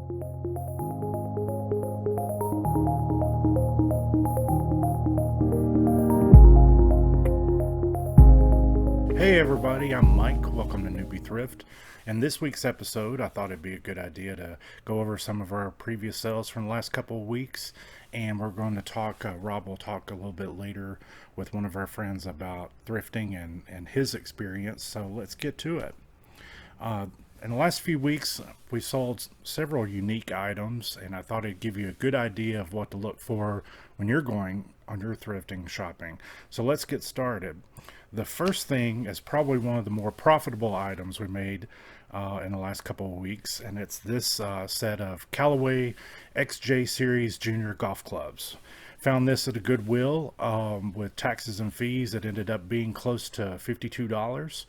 Hey everybody, I'm Mike. Welcome to Newbie Thrift. In this week's episode, I thought it'd be a good idea to go over some of our previous sales from the last couple of weeks, and we're going to talk, Rob will talk a little bit later with one of our friends about thrifting and his experience, so let's get to it. In the last few weeks, we sold several unique items, and I thought it'd give you a good idea of what to look for when you're going on your thrifting shopping. So let's get started. The first thing is probably one of the more profitable items we made in the last couple of weeks, and it's this set of Callaway XJ Series Junior Golf Clubs. Found this at a Goodwill with taxes and fees. It ended up being close to $52.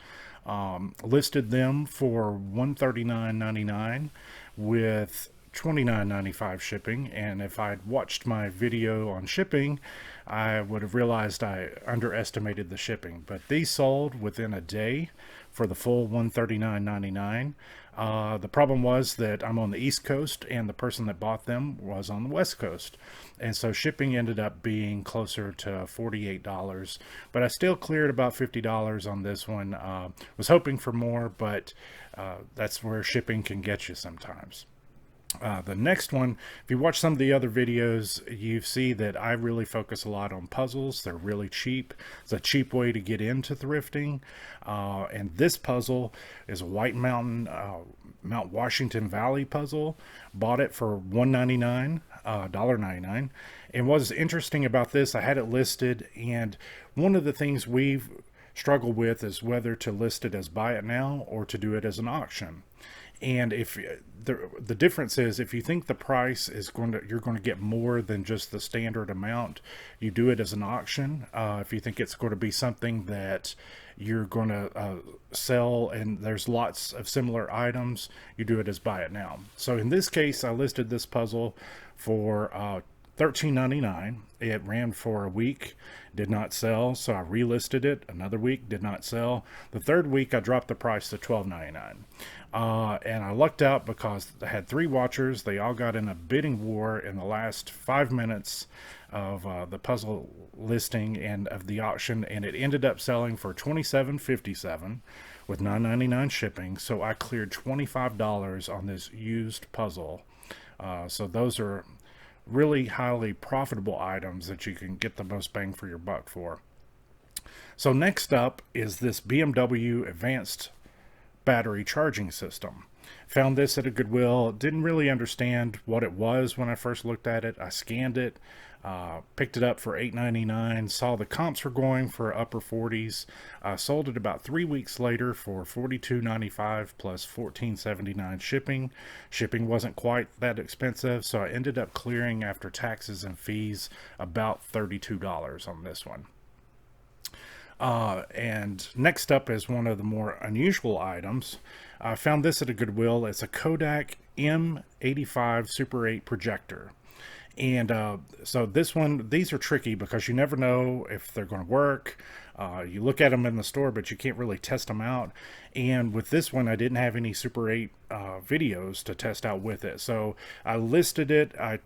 Listed them for $139.99 with $29.95 shipping, and if I'd watched my video on shipping, I would have realized I underestimated the shipping. But these sold within a day for the full $139.99. The problem was that I'm on the East Coast and the person that bought them was on the West Coast, and so shipping ended up being closer to $48, but I still cleared about $50 on this one. Was hoping for more, but that's where shipping can get you sometimes. The next one, if you watch some of the other videos, you see that I really focus a lot on puzzles. They're really cheap. It's a cheap way to get into thrifting. And this puzzle is a White Mountain, Mount Washington Valley puzzle. Bought it for $1.99. And what's interesting about this, I had it listed, and one of the things we've struggled with is whether to list it as buy it now or to do it as an auction. And if the difference is, if you think the price is you're going to get more than just the standard amount, you do it as an auction. If you think it's going to be something that you're going to sell and there's lots of similar items, you do it as buy it now. So in this case, I listed this puzzle for $13.99. It ran for a week, did not sell, so I relisted it. Another week, did not sell. The third week, I dropped the price to $12.99. And I lucked out because I had 3 watchers. They all got in a bidding war in the last 5 minutes of the puzzle listing and of the auction, and it ended up selling for $27.57 with $9.99 shipping. So I cleared $25 on this used puzzle. So those are really highly profitable items that you can get the most bang for your buck for. So next up is this BMW advanced battery charging system. Found this at a Goodwill. Didn't really understand what it was when I first looked at it. I scanned it, picked it up for $8.99, saw the comps were going for upper 40s. Sold it about 3 weeks later for $42.95 plus $14.79 shipping. Shipping wasn't quite that expensive, so I ended up clearing after taxes and fees about $32 on this one. And next up is one of the more unusual items. I found this at a Goodwill. It's a Kodak M85 Super 8 projector. And so these are tricky because you never know if they're going to work. You look at them in the store, but you can't really test them out. And with this one, I didn't have any Super 8 videos to test out with it. So I listed it. I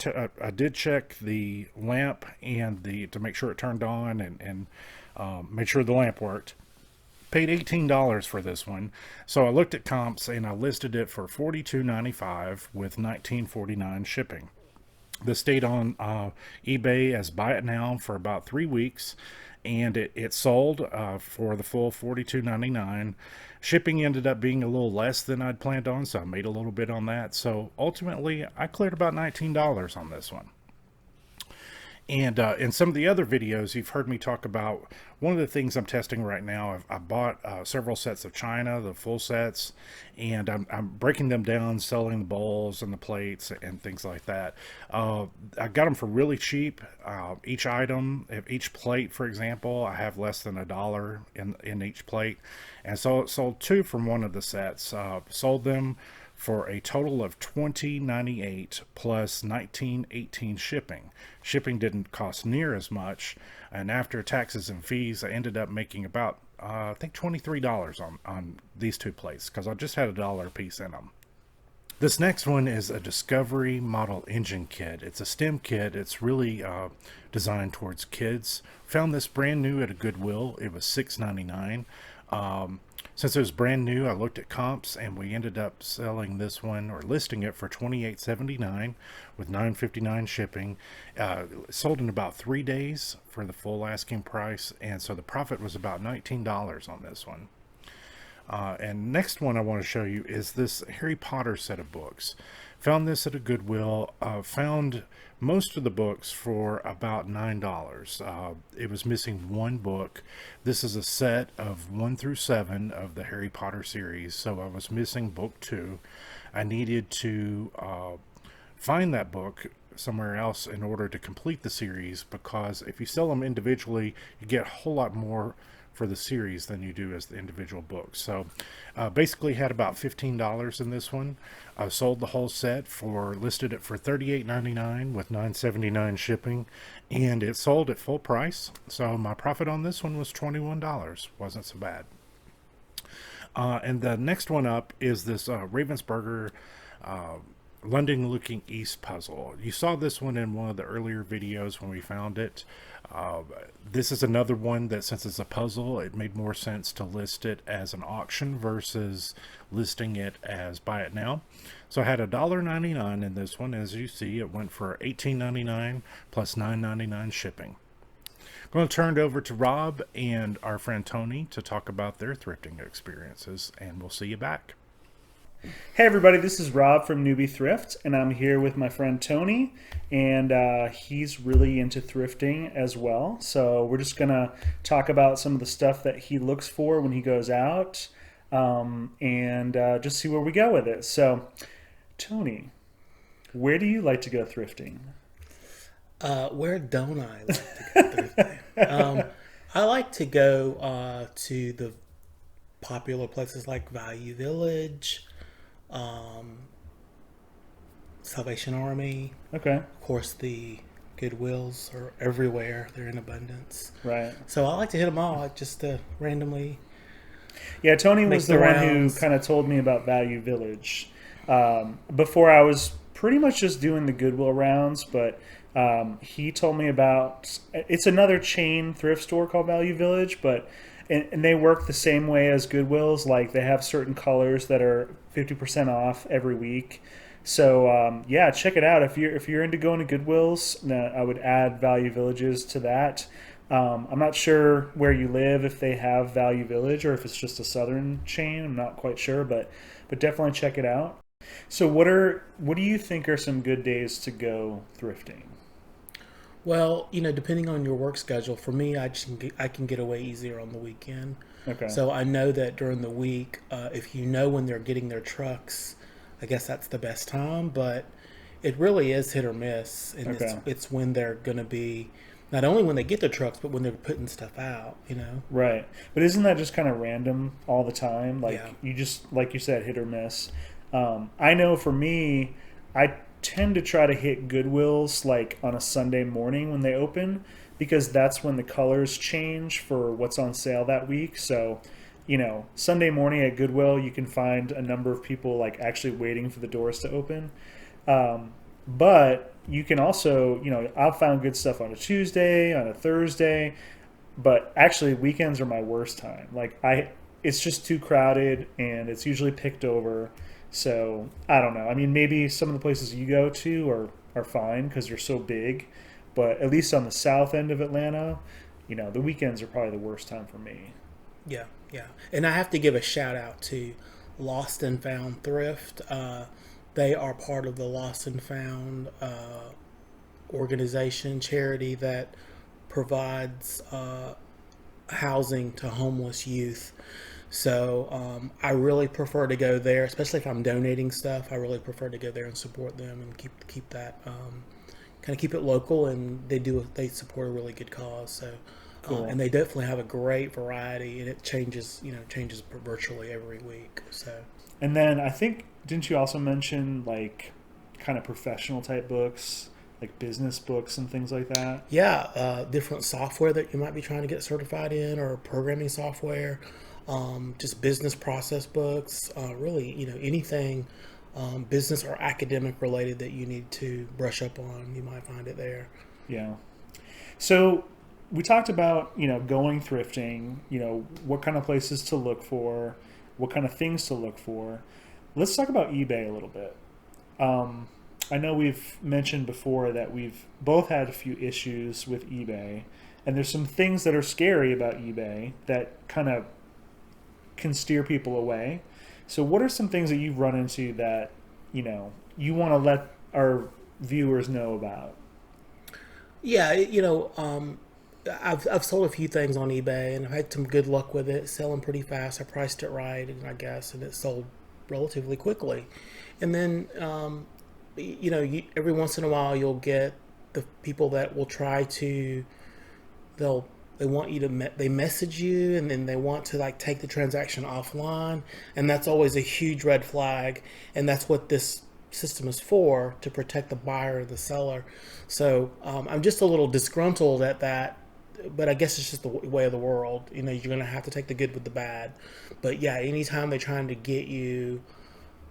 did check the lamp and to make sure it turned on and made sure the lamp worked. Paid $18 for this one. So I looked at comps and I listed it for $42.95 with $19.49 shipping. This stayed on eBay as buy it now for about 3 weeks, and it sold for the full $42.99. Shipping ended up being a little less than I'd planned on, so I made a little bit on that. So ultimately, I cleared about $19 on this one. And in some of the other videos, you've heard me talk about one of the things I'm testing right now. I bought several sets of china, the full sets, and I'm breaking them down, selling the bowls and the plates and things like that. I got them for really cheap. Each item, each plate, for example, I have less than $1 in each plate. And so sold 2 from one of the sets. Sold them for a total of $20.98 plus $19.18 shipping. Shipping didn't cost near as much, and after taxes and fees, I ended up making about I think $23 on these 2 plates because I just had $1 a piece in them. This next one is a Discovery Model Engine Kit. It's a STEM kit. It's really designed towards kids. Found this brand new at a Goodwill. It was $6.99. Since it was brand new, I looked at comps, and we ended up selling this one or listing it for $28.79 with $9.59 shipping. Sold in about 3 days for the full asking price, and so the profit was about $19 on this one. And next one I want to show you is this Harry Potter set of books. Found this at a Goodwill. Found most of the books for about $9. It was missing one book. This is a set of 1 through 7 of the Harry Potter series, so I was missing book 2. I needed to find that book somewhere else in order to complete the series, because if you sell them individually, you get a whole lot more for the series than you do as the individual books. So basically had about $15 in this one. I sold the whole set listed it for $38.99 with $9.79 shipping, and it sold at full price. So my profit on this one was $21. Wasn't so bad. And the next one up is this Ravensburger London Looking East puzzle. You saw this one in one of the earlier videos when we found it. This is another one that, since it's a puzzle, it made more sense to list it as an auction versus listing it as buy it now. So I had $1.99 in this one. As you see, it went for $18.99 plus $9.99 shipping. I'm going to turn it over to Rob and our friend Tony to talk about their thrifting experiences, and we'll see you back. Hey everybody, this is Rob from Newbie Thrift, and I'm here with my friend Tony, and he's really into thrifting as well. So we're just gonna talk about some of the stuff that he looks for when he goes out, and just see where we go with it. So, Tony, where do you like to go thrifting? Where don't I like to go thrifting? I like to go to the popular places like Value Village, Salvation Army. Okay. Of course, the Goodwills are everywhere. They're in abundance. Right. So I like to hit them all, just to randomly. Yeah, Tony was the one who rounds. kind of told me about Value Village. Before, I was pretty much just doing the Goodwill rounds, but he told me about, it's another chain thrift store called Value Village, but and they work the same way as Goodwills. Like, they have certain colors that are 50% off every week. So yeah, check it out. If you're into going to Goodwills, I would add Value Villages to that. I'm not sure where you live, if they have Value Village or if it's just a southern chain. I'm not quite sure, but definitely check it out. So what do you think are some good days to go thrifting? Well, depending on your work schedule, for me, I can get away easier on the weekend. Okay. So I know that during the week, if you know when they're getting their trucks, I guess that's the best time. But it really is hit or miss, and Okay. it's when they're going to be, not only when they get their trucks, but when they're putting stuff out. Right. But isn't that just kind of random all the time? Like, Yeah. you just, like you said, hit or miss. I know for me, I tend to try to hit Goodwills like on a Sunday morning when they open, because that's when the colors change for what's on sale that week. So, Sunday morning at Goodwill, you can find a number of people like actually waiting for the doors to open. But you can also, I've found good stuff on a Tuesday, on a Thursday, but actually weekends are my worst time. Like, it's just too crowded and it's usually picked over. So I don't know. I mean, maybe some of the places you go to are fine because you're so big, but at least on the south end of Atlanta, the weekends are probably the worst time for me. Yeah, yeah. And I have to give a shout out to Lost and Found Thrift. They are part of the Lost and Found organization, charity that provides housing to homeless youth. So I really prefer to go there, especially if I'm donating stuff. I really prefer to go there and support them and keep that kind of keep it local. And they support a really good cause. So Cool. and they definitely have a great variety, and it changes virtually every week. So And then I think, didn't you also mention like kind of professional type books, like business books and things like that? yeah, different software that you might be trying to get certified in, or programming software. Just business process books, really, anything business or academic related that you need to brush up on, you might find it there. Yeah. So we talked about, going thrifting, what kind of places to look for, what kind of things to look for. Let's talk about eBay a little bit. I know we've mentioned before that we've both had a few issues with eBay, and there's some things that are scary about eBay that kind of can steer people away. So what are some things that you've run into that, you want to let our viewers know about? Yeah, I've sold a few things on eBay, and I've had some good luck with it, selling pretty fast. I priced it right, and I guess, and it sold relatively quickly. And then, every once in a while, you'll get the people that will try to, they want you to, they message you, and then they want to like take the transaction offline, and that's always a huge red flag, and that's what this system is for, to protect the buyer or the seller. So I'm just a little disgruntled at that, but I guess it's just the way of the world. You're going to have to take the good with the bad. But yeah, anytime they're trying to get you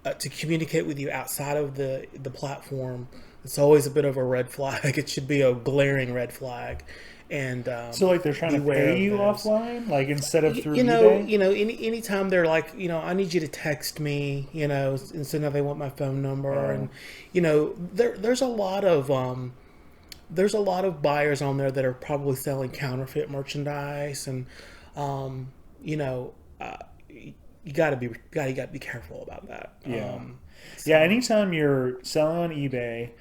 to communicate with you outside of the platform, it's always a bit of a red flag. It should be a glaring red flag. And so like they're trying to pay you offline, like instead of through eBay? Anytime they're like, I need you to text me, and so now they want my phone number. And there's a lot of buyers on there that are probably selling counterfeit merchandise, and you got to be careful about that. Yeah, anytime you're selling on eBay,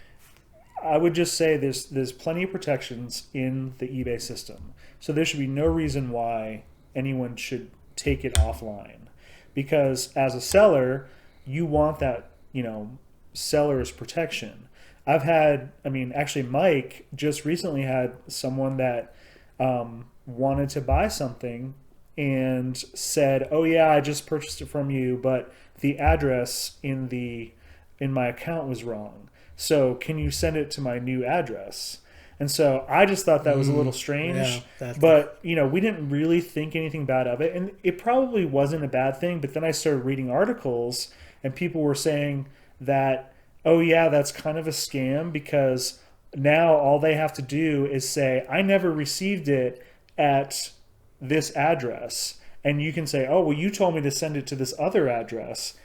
I would just say there's plenty of protections in the eBay system. So there should be no reason why anyone should take it offline. Because as a seller, you want that, seller's protection. Actually Mike just recently had someone that wanted to buy something and said, "Oh yeah, I just purchased it from you, but the address in my account was wrong. So can you send it to my new address?" And so I just thought that was a little strange, but we didn't really think anything bad of it, and it probably wasn't a bad thing. But then I started reading articles, and people were saying that, "Oh yeah, that's kind of a scam, because now all they have to do is say, I never received it at this address." And you can say, "Oh, well, you told me to send it to this other address,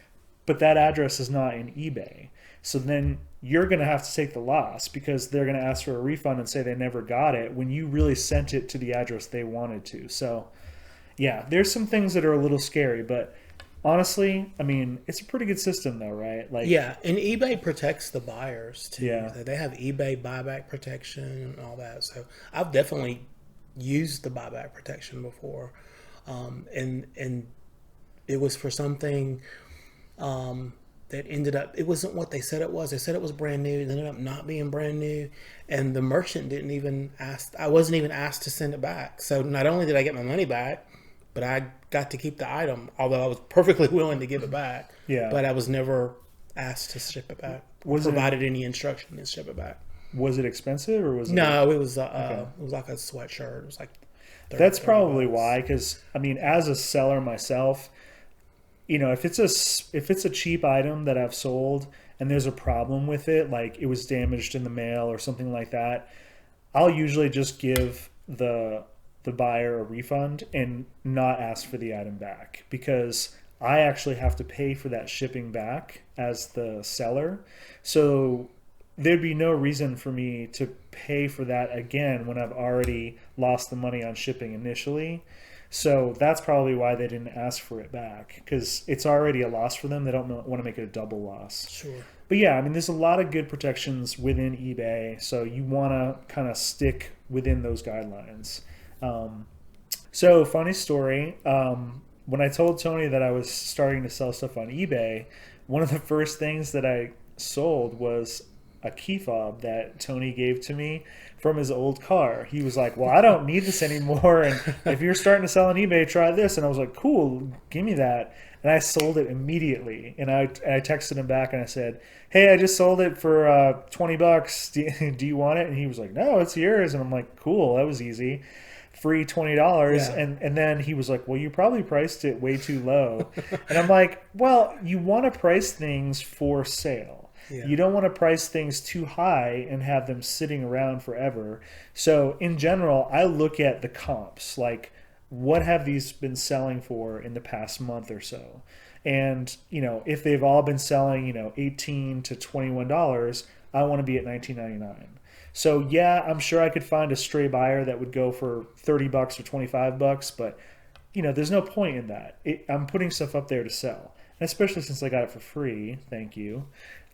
but that address is not in eBay." So then you're going to have to take the loss, because they're going to ask for a refund and say they never got it when you really sent it to the address they wanted to. So yeah, there's some things that are a little scary, but honestly, it's a pretty good system though, right? Like, yeah, and eBay protects the buyers too. Yeah. They have eBay buyback protection and all that. So I've definitely used the buyback protection before, and it was for something that ended up, it wasn't what they said it was. They said it was brand new. It ended up not being brand new, and the merchant didn't even ask. I wasn't even asked to send it back. So not only did I get my money back, but I got to keep the item, although I was perfectly willing to give it back. Yeah. But I was never asked to ship it back. Provided any instruction to ship it back. Was it expensive, or was it? No, it was it was like a sweatshirt. It was like that's probably why, because as a seller myself, if it's a cheap item that I've sold and there's a problem with it, like it was damaged in the mail or something like that, I'll usually just give the buyer a refund and not ask for the item back, because I actually have to pay for that shipping back as the seller. So there'd be no reason for me to pay for that again when I've already lost the money on shipping initially. So that's probably why they didn't ask for it back, because it's already a loss for them. They don't want to make it a double loss. Sure. But yeah, there's a lot of good protections within eBay, so you want to kind of stick within those guidelines. So funny story, when I told Tony that I was starting to sell stuff on eBay, one of the first things that I sold was a key fob that Tony gave to me from his old car. He was like, "Well, I don't need this anymore, and if you're starting to sell on eBay, try this." And I was like, "Cool, give me that." And I sold it immediately. And I texted him back and I said, "Hey, I just sold it for $20. Do you want it?" And he was like, "No, it's yours." And I'm like, "Cool, that was easy." free $20. Yeah. And then he was like, well, you probably priced it way too low. And I'm like, well, you want to price things for sale. Yeah. You don't want to price things too high and have them sitting around forever. So in general, I look at the comps, like what have these been selling for in the past month or so? And, if they've all been selling, $18 to $21, I want to be at $19.99. So yeah, I'm sure I could find a stray buyer that would go for $30 or $25, but there's no point in that. I'm putting stuff up there to sell, and especially since I got it for free. Thank you.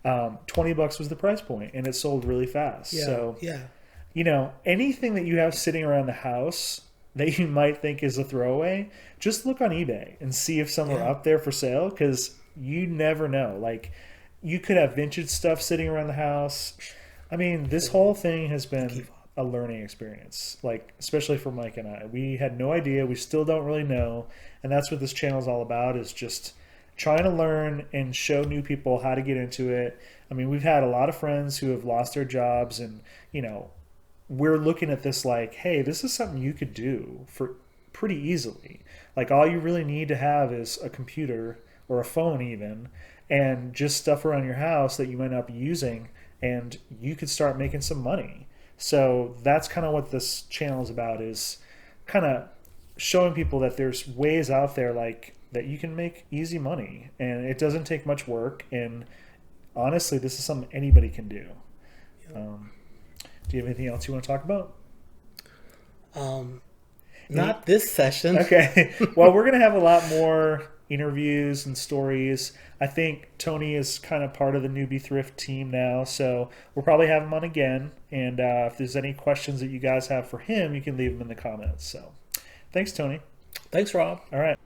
$20 was the price point, and it sold really fast. Yeah. So yeah. Anything that you have sitting around the house that you might think is a throwaway, just look on eBay and see if some are up there for sale, because you never know. Like, you could have vintage stuff sitting around the house. I mean, this whole thing has been a learning experience, like, especially for Mike and I. We had no idea. We still don't really know. And that's what this channel is all about, is just trying to learn and show new people how to get into it. I mean, we've had a lot of friends who have lost their jobs, and, we're looking at this like, hey, this is something you could do for pretty easily. Like, all you really need to have is a computer or a phone even, and just stuff around your house that you might not be using, and you could start making some money. So that's kind of what this channel is about, is kind of showing people that there's ways out there like that you can make easy money, and it doesn't take much work. And honestly, this is something anybody can do. Do you have anything else you want to talk about? Not this session. Okay. Well, we're going to have a lot more interviews and stories. I think Tony is kind of part of the Newbie Thrift team now, so we'll probably have him on again. And if there's any questions that you guys have for him, you can leave them in the comments. So thanks, Tony. Thanks, Rob. All right.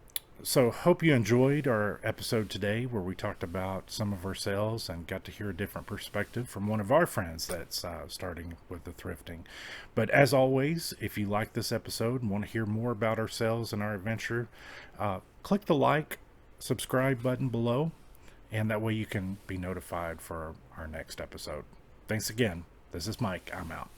So hope you enjoyed our episode today, where we talked about some of our sales and got to hear a different perspective from one of our friends that's starting with the thrifting. But as always, if you like this episode and want to hear more about our sales and our adventure, click the like, subscribe button below, and that way you can be notified for our next episode. Thanks again. This is Mike. I'm out.